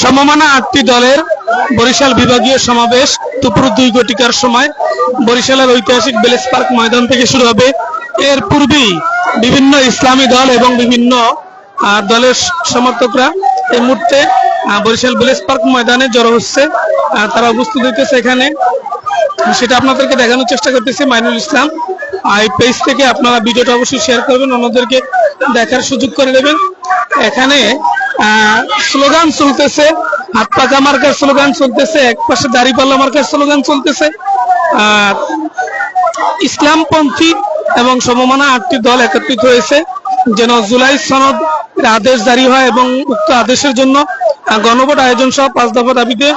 সমমানা 8টি দলের বরিশাল বিভাগীয় সমাবেশ দুপুর 2 ঘটিকার সময় বরিশালের ঐতিহাসিক ব্লেস পার্ক ময়দান থেকে শুরু হবে। এর পূর্বেই বিভিন্ন ইসলামী দল এবং বিভিন্ন দলের সমর্থকরা এই মুহূর্তে বরিশাল ব্লেস পার্ক ময়দানে জড়ো হচ্ছে। তারা উপস্থিত হইতেছে এখানে, সেটা আপনাদেরকে দেখানোর চেষ্টা করতেছি। মাইনুল ইসলাম এই পেজ থেকে আপনারা ভিডিওটা অবশ্যই শেয়ার করবেন, অন্যদেরকে দেখার সুযোগ করে দেবেন। এখানে স্লোগান চলতেছে, হাত পাকা মার্কার স্লোগান চলতেছে, এক পাশে দাড়িপাল্লা মার্কার স্লোগান চলতেছে। ইসলামপন্থী এবং সমমানা 8টি দল একত্রিত হয়েছে যেন জুলাই সনদ আদেশ জারি হয় এবং উক্ত আদেশের জন্য গণভোট আয়োজন সহ 5 দফা দাবিতে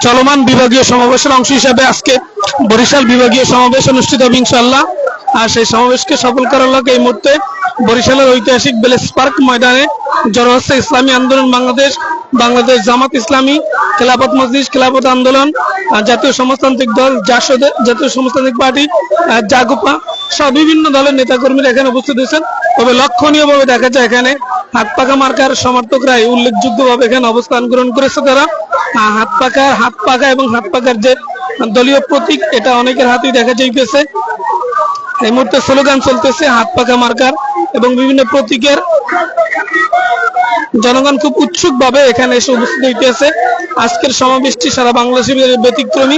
চলমান বিভাগীয় সমাবেশের অংশ হিসাবে আজকে বরিশাল বিভাগীয় সমাবেশ অনুষ্ঠিত হবে ইনশাআল্লাহ। আর সেই সমাবেশকে সফল করার লক্ষ্যে এই মুহূর্তে বরিশালের ঐতিহাসিক ব্লেস পার্ক ময়দানে জড়ো হচ্ছে ইসলামী আন্দোলন বাংলাদেশ, বাংলাদেশ জামাত ইসলামী, খেলাফত মজলিস, খেলাফত আন্দোলন, জাতীয় সমাজতান্ত্রিক দল, জাসদ, জাতীয় সমাজতান্ত্রিক পার্টি, জাগোপা সব বিভিন্ন দলের নেতাকর্মীরা এখানে উপস্থিত হয়েছেন। তবে লক্ষণীয়ভাবে দেখা যায় এখানে হাত পাকা মার্কার সমর্থকরাই উল্লেখযোগ্যভাবে এখানে অবস্থান গ্রহণ করেছে। তারা হাত পাকা এবং হাত পাকার যে দলীয় প্রতীক, এটা অনেকের হাতেই দেখা যাইতেছে। এই মুহূর্তে স্লোগান চলতেছে হাত পাকা মার্কার এবং বিভিন্ন প্রতীকের। জনগণ খুব উৎসুক ভাবে এখানে এসে উপস্থিত হইতেছে। আজকের সমাবেশটি সারা বাংলাদেশের ব্যতিক্রমী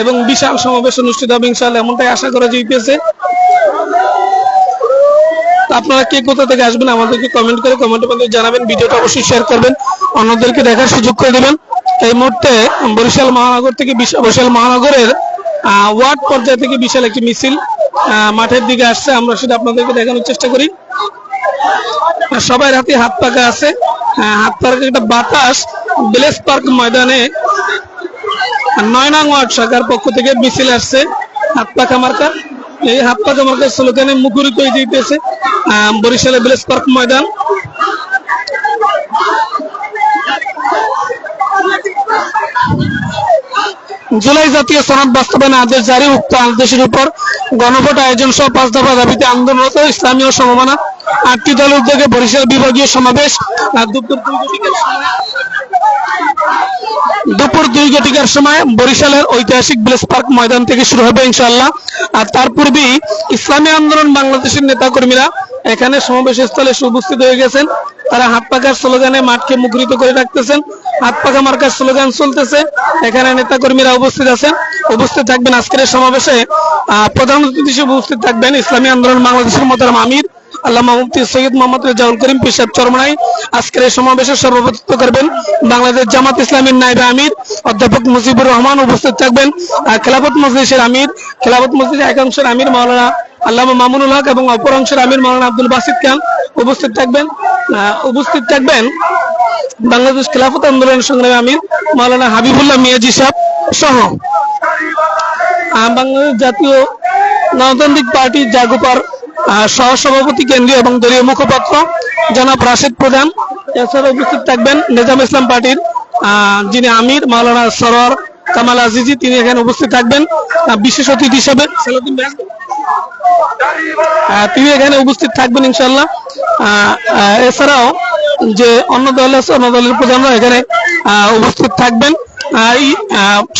এবং বিশাল সমাবেশ অনুষ্ঠিত হবে ইনশাআল্লাহ, এমনটাই আশা করা যাইতেছে। আপনারা কে কোথা থেকে আসবেন আমাদেরকে কমেন্ট করে কমেন্টের মধ্যে জানাবেন, ভিডিওটা অবশ্যই শেয়ার করবেন, অন্যদেরকে দেখার সুযোগ করে দেবেন। এই মুহূর্তে বরিশাল মহানগর থেকে বরিশাল মহানগরের ওয়ার্ড পর্যায় থেকে বিশাল একটি মিছিল মাঠের দিকে আসছে। আমরা সেটা আপনাদেরকে দেখানোর চেষ্টা করি। সবাই হাতে হাত পাকা আছে, হাত পাকা একটা বাতাস ব্লেস পার্ক ময়দানে 9 নং ওয়ার্ড শাখার পক্ষ থেকে মিছিল আসছে হাত পাকা মার্কার। এই হাত পাকা মার্কার স্লোগানে মুখরিত হয়ে যেতেছে বরিশালের ব্লেস পার্ক ময়দান। জুলাই জাতীয় সনদ বাস্তবায়ন আদেশ জারি, উক্ত আদেশের উপর গণভোট আয়োজন সহ 5 দফা দাবিতে আন্দোলনরত ইসলামী ও সমমানা 8টি দলের উদ্যোগে বরিশাল বিভাগীয় সমাবেশ দুপুর 2 ঘটিকার সময় বরিশালের ঐতিহাসিক ব্লেস পার্ক ময়দান থেকে শুরু হবে ইনশাআল্লাহ। আর তার পূর্বেই ইসলামী আন্দোলন বাংলাদেশের নেতাকর্মীরা এখানে সমাবেশ স্থলে উপস্থিত হয়ে গেছেন। তারা হাত পাকার স্লোগানে মাঠকে মুখরিত করে রাখতেছেন, হাত পাকা মার্কার স্লোগান চলতেছে। এখানে নেতাকর্মীরা উপস্থিত আছেন, উপস্থিত থাকবেন আজকের সমাবেশে। প্রধান অতিথি হিসেবে উপস্থিত থাকবেন ইসলামী আন্দোলন বাংলাদেশের মোহতারাম আমির আল্লামা মুফতি সৈয়দ মোহাম্মদ রেজাউল করিম পীর সাহেব চরমনাই। আজকের এই সমাবেশের সভাপতিত্ব করবেন বাংলাদেশ জামাত ইসলামীর নায়েবে আমির অধ্যাপক মুজিবুর রহমান। উপস্থিত থাকবেন খেলাফত মজলিসের আমির, খেলাফত মজলিসের একাংশের আমির মাওলানা আল্লামা মামুনুল হক এবং অপর অংশের আমির মাওলানা আব্দুল বাসিত খান উপস্থিত থাকবেন বাংলাদেশ খেলাফত আন্দোলনের সংগ্রামী আমির মাওলানা হাবিবুল্লাহ মিয়াজি সাহেব সহ বাংলাদেশ জাতীয় গণতান্ত্রিক পার্টি জাগোপার সহসভাপতি কেন্দ্রীয় এবং দলীয় মুখপাত্র জনাব রাশেদ প্রধান। এছাড়া উপস্থিত থাকবেন নিজাম ইসলাম পার্টির যিনি আমির মাওলানা সরোয়ার কামাল আজিজি, তিনি এখানে উপস্থিত থাকবেন বিশেষ অতিথি হিসেবে। তিনি এখানে উপস্থিত থাকবেন ইনশাআল্লাহ। এছাড়াও যে অন্য দল আছে, অন্য দলের প্রধানরা এখানে উপস্থিত থাকবেন।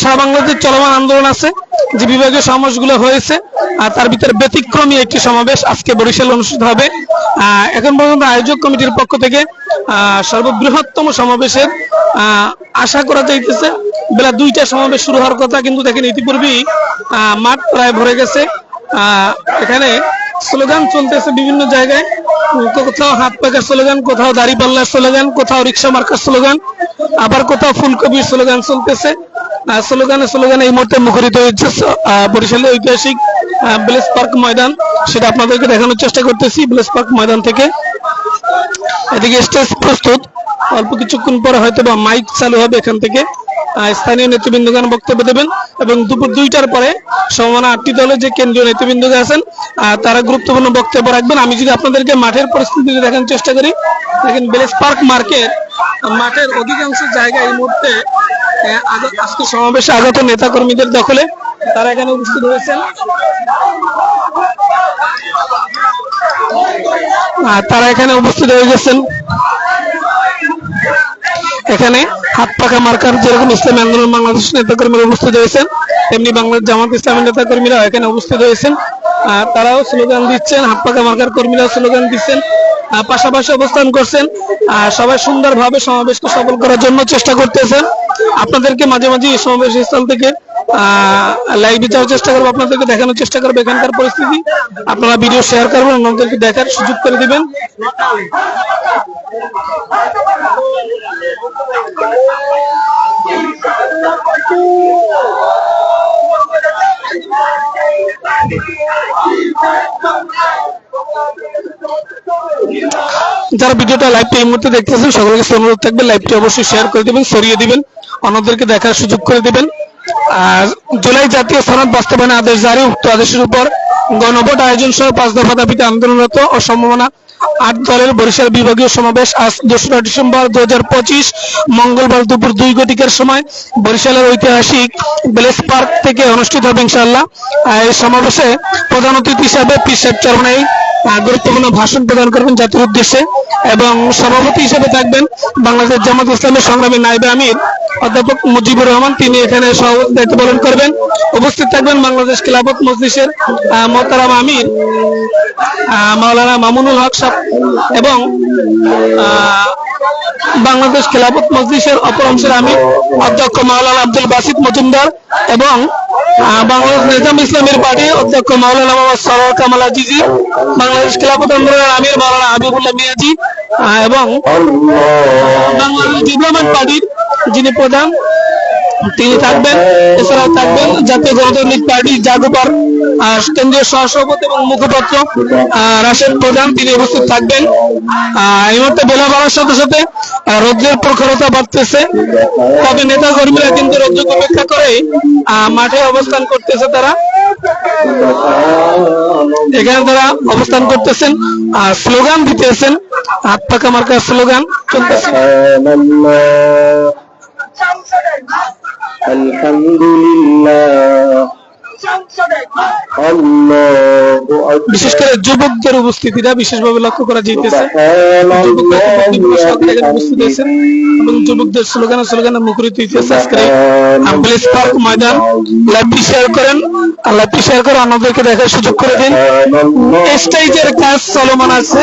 সারা বাংলাদেশের চলমান আন্দোলন আছে, যে বিভাগীয় সমাবেশগুলো হয়েছে তার ভিতরে ব্যতিক্রমী একটি সমাবেশ আজকে বরিশাল অনুষ্ঠিত হবে। এখন পর্যন্ত আয়োজক কমিটির পক্ষ থেকে সর্ববৃহত্তম সমাবেশের আশা করা যাইতেছে। বেলা 2টায় সমাবেশ শুরু হওয়ার কথা, কিন্তু দেখেন ইতিপূর্বেই মাঠ প্রায় ভরে গেছে। এখানে স্লোগান চলতেছে বিভিন্ন জায়গায়, কোথাও হাত পাকার স্লোগান, কোথাও দাড়িপাল্লার স্লোগান, কোথাও রিক্সা মার্কার স্লোগান, আবার কোথাও ফুলকপির স্লোগান চলতেছে। স্লোগানে এই মুহূর্তে মুখরিত হয়েছে বরিশালের ঐতিহাসিক ব্লেস পার্ক ময়দান, সেটা আপনাদেরকে দেখানোর চেষ্টা করতেছি ব্লেস পার্ক ময়দান থেকে। এদিকে স্টেজ প্রস্তুত, অল্প কিছুক্ষণ পরে হয়তো বা মাইক চালু হবে এখান থেকে। স্থানীয় নেতৃবৃন্দগণ বক্তব্য দেবেন এবং দুপুর 2টার পরে সমমানা 8টি দলের যে কেন্দ্রীয় নেতৃবৃন্দরা আছেন তারা গুরুত্বপূর্ণ বক্তব্য রাখবেন। আমি যদি আপনাদেরকে মাঠের পরিস্থিতি দেখানোর চেষ্টা করি, দেখেন ব্লেস পার্ক মাঠের অধিকাংশ জায়গায় এই মুহূর্তে আজকে সমাবেশে আগত নেতা কর্মীদের দখলে, তারা এখানে উপস্থিত হয়েছেন। তারা এখানে উপস্থিত হয়ে গেছেন। এখানে হাত পাখা মার্কার যেরকম ইসলামী আন্দোলন বাংলাদেশ নেতাকর্মীরা উপস্থিত হয়েছেন, তেমনি বাংলাদেশ জামাত ইসলামী নেতাকর্মীরা এখানে উপস্থিত হয়েছেন। তারাও স্লোগান দিচ্ছেন, হাত পাখা মার্কার কর্মীরাও স্লোগান দিচ্ছেন, পাশাপাশি অবস্থান করছেন। সবাই সুন্দরভাবে সমাবেশকে সফল করার জন্য চেষ্টা করতেছেন। আপনাদেরকে মাঝে মাঝে এই সমাবেশ স্থল থেকে লাইভে যাওয়ার চেষ্টা করবো, আপনাদেরকে দেখানোর চেষ্টা করবো এখানকার পরিস্থিতি। আপনারা ভিডিও শেয়ার করবেন, অন্যদেরকে দেখার সুযোগ করে দিবেন। যারা ভিডিওটা লাইভটা এই মুহূর্তে দেখতেছেন সকলকে অনুরোধ থাকবে লাইভটি অবশ্যই শেয়ার করে দিবেন, ছড়িয়ে দিবেন, অন্যদেরকে দেখার সুযোগ করে দিবেন। আর জুলাই জাতীয় সনদ বাস্তবায়নের আদেশ জারি, উক্ত আদেশের উপর গণভোট আয়োজন সহ 5 দফা দাবিতে আন্দোলনরত ও সম্ভাবনা 8 দলের বরিশাল বিভাগীয় সমাবেশ আজ 2রা ডিসেম্বর 2025 মঙ্গলবার দুপুর 2 ঘটিকার সময় বরিশালের ঐতিহাসিক ব্লেস পার্ক থেকে অনুষ্ঠিত হবে ইনশাআল্লাহ। এই সমাবেশে প্রধান অতিথি হিসাবে পীর সাহেব চরমনাই গুরুত্বপূর্ণ ভাষণ প্রদান করবেন জাতির উদ্দেশ্যে, এবং সভাপতি হিসেবে থাকবেন বাংলাদেশ জামাত ইসলামের সংগ্রামী নায়েবে আমির অধ্যাপক মুজিবুর রহমান, তিনি এখানে সভাপতির দায়িত্ব পালন করবেন। উপস্থিত থাকবেন বাংলাদেশ খিলাফত মজলিসের মোহতারাম আমির মাওলানা মামুনুল হক সাহেব এবং বাংলাদেশ খিলাফত মজলিসের অপর অংশের আমির অধ্যক্ষ মাওলানা আব্দুল বাসিত মজুমদার এবং বাংলাদেশ নিজাম ইসলামের পার্টি অধ্যক্ষ মাওলানা মোহাম্মদ সরওয়ার কামাল আজিজি, বাংলাদেশ খিলাফত আন্দোলনের আমির মাওলানা হাবিবুল্লাহ মিয়াজি এবং বাংলাদেশ ডেভেলপমেন্ট পার্টির যিনি প্রধান তিনি থাকবেন। এছাড়াও থাকবেন জাতীয় গণতান্ত্রিক পার্টি জাগোপার কেন্দ্রীয় সহসভাপতি এবং মুখপাত্র রাশেদ প্রধান, তিনি উপস্থিত থাকবেন। এই মুহূর্তে বেলা বাড়ার সাথে সাথে রৌদ্রের প্রখরতা বাড়তেছে, তবে নেতা কর্মীরা কিন্তু রৌদ্রকে উপেক্ষা করে মাঠে অবস্থান করতেছে। তারা এখানে তারা অবস্থান করতেছেন আর স্লোগান দিতেছেন, হাত পাখা মার্কা স্লোগান চলতেছে। বিশেষ করে যুবকদের উপস্থিতিটা বিশেষভাবে লক্ষ্য করা যাইতেছে, উপস্থিত হয়েছেন এবং যুবকদের স্লোগানে মুখরিত হইতেছে। আজকে ব্লেস পার্ক ময়দান লাইভটি শেয়ার করেন, লাইভটি শেয়ার করে অন্যদেরকে দেখার সুযোগ করে দিন। স্টেজের কাজ চলমান আছে,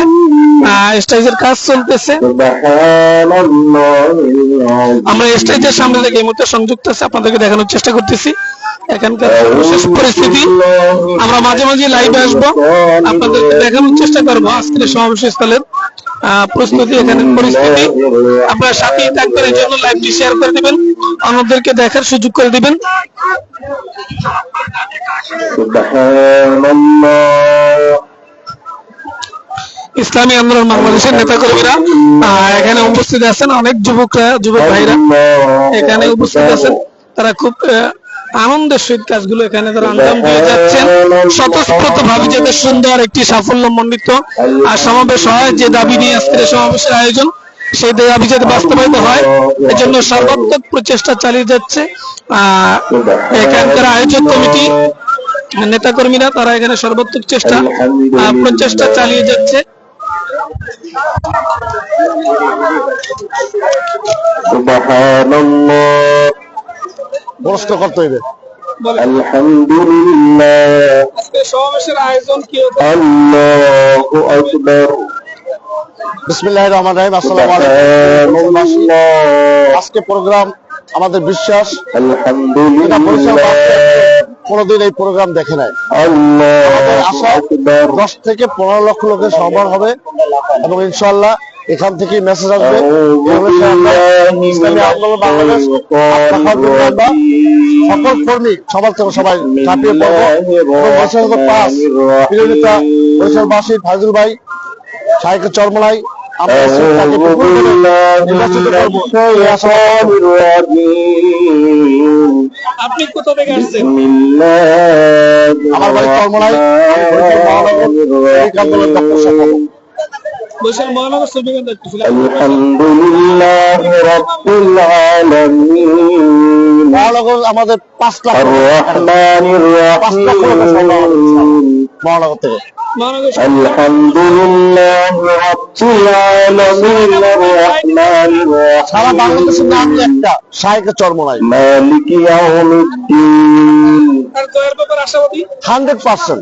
স্টেজের কাজ চলতেছে। আমরা স্টেজের সামনে থেকে এই মুহূর্তে সংযুক্ত আছে, আপনাদেরকে দেখানোর চেষ্টা করতেছি এখানকার বিশেষ পরিস্থিতি। আমরা মাঝে মাঝে লাইভে আসবো, আপনাদেরকে দেখানোর চেষ্টা করবো আজকের সমাবেশ স্থলের প্রস্তুতি, এখানে পরিস্থিতি। আপনারা সাথেই থাকবেন, এই জন্য লাইভটি শেয়ার করে দিবেন, অন্যদেরকে দেখার সুযোগ করে দিবেন। ইসলামী আন্দোলন বাংলাদেশের নেতাকর্মীরা এখানে উপস্থিত আছেন, অনেক যুবক ভাইরা এখানে উপস্থিত আছেন। তারা খুব আনন্দের সহিত কাজগুলো এখানে তারা আঞ্জাম দিয়ে যাচ্ছেন। স্বতঃস্ফূর্ত ভাবে যাতে সুন্দর একটি সাফল্য মণ্ডিত সমাবেশ হয়, যে দাবি নিয়ে আজকের সমাবেশের আয়োজন, সেই দাবি যাতে বাস্তবায়িত হয় এজন্য সর্বাত্মক প্রচেষ্টা চালিয়ে যাচ্ছে এখানকার আয়োজক কমিটি, নেতাকর্মীরা। তারা এখানে সর্বাত্মক প্রচেষ্টা চালিয়ে যাচ্ছে। প্রশ্ন করতে হইবে। আলহামদুলিল্লাহ। আজকে সমাবেশের আয়োজন কি হতো? আল্লাহু আকবার। বিসমিল্লাহির রহমানির রহিম। আসসালামু আলাইকুম। আজকে প্রোগ্রাম আমাদের বিশ্বাস আলহামদুলিল্লাহ কোনদিন এই প্রোগ্রাম দেখে নাই। আমাদের আশা 10 থেকে 15 লক্ষ লোকের সমাগম হবে এবং ইনশাআল্লাহ এখান থেকে মেসেজ আসবে ইসলামী আন্দোলন বাংলাদেশ সকল কর্মী সবার থেকে সবাই ঝাঁপিয়ে পড়বো এবং বরিশালবাসী ফাইজুল ভাই শাহেকের চরমলাই আপনি কোথা থেকে আসছেন? আমার বাড়ি চরমলাই, বরিশাল মহানগর শ্রমিকের দায়িত্ব ছিল। আলহামদুলিল্লাহ রাব্বিল আলামিন। মহানগর আমাদের 5 লাখ, 5 লক্ষ মহানগর থেকে আলহামদুলিল্লাহ রাব্বিল আলামিন আর-রাহমানির রাহিম সারা বাংলাদেশের নাম একটা শাইখে চরমনাই মালিকি ইয়াউমিদ্দিন। আর জয়ের ব্যাপারে আশাবাদী 100%।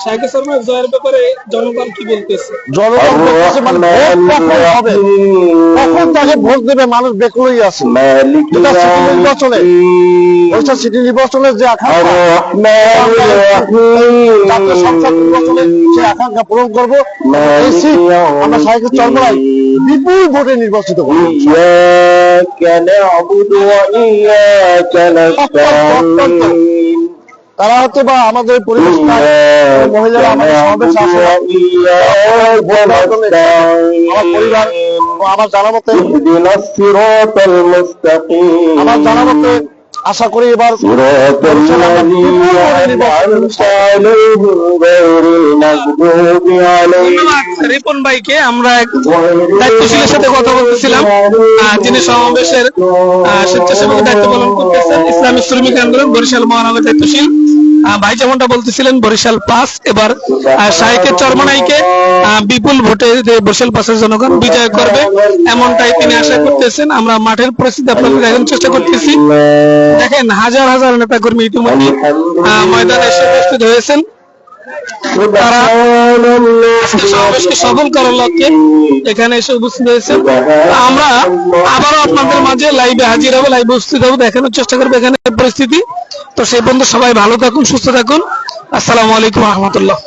শাইখে চরমনাই জয়ের ব্যাপারে জনগণ কি বলতেছে? জনগণ বলতেছে মানে ভোট কখন হবে, কখন তাকে ভোট দেবে, মানুষ বেকুলই আছে। যেটা সিটি নির্বাচনে, ওইটা সিটি নির্বাচনের যে আকাঙ্ক্ষা, জাতীয় সংসদ নির্বাচনে সে আকাঙ্ক্ষা পূরণ করবো। এই সিট আমরা শাইখে চরমনাই বিপুল ভোটে নির্বাচিত করব। তারা হয়তো বা আমাদের পরিবেশ মহিলারা আমাদের সমাবেশ আসে, আমার পরিবার আমার জানা মতে আশা করি এবার রিপন ভাইকে আমরা এক দায়িত্বশীলের সাথে কথা বলতেছিলাম, যিনি সমাবেশের স্বেচ্ছাসেবক দায়িত্ব পালন করতেছেন ইসলামী শ্রমিক আন্দোলন বরিশাল মহানগর দায়িত্বশীল ভাই যেমনটা বলতেছিলেন বরিশাল পাস এবার শাইখে চরমনাইকে বিপুল ভোটে বরিশাল পাসের জনগণ বিজয় করবে, এমনটাই তিনি আশা করতেছেন। আমরা মাঠের পরিস্থিতি আপনাদের দেখানোর চেষ্টা করতেছি। দেখেন হাজার হাজার নেতা কর্মী ইতিমধ্যে ময়দানে এসে উপস্থিত হয়েছেন। তারা সমাবেশকে সফল করার লক্ষ্যে এখানে এসে উপস্থিত হয়েছেন। আমরা আবারও আপনাদের মাঝে লাইভে হাজির হবো, লাইভে উপস্থিত হবো, দেখানোর চেষ্টা করবো এখানে পরিস্থিতি। তো সেই পর্যন্ত সবাই ভালো থাকুন, সুস্থ থাকুন। আসসালামু আলাইকুম রহমতুল্লাহ।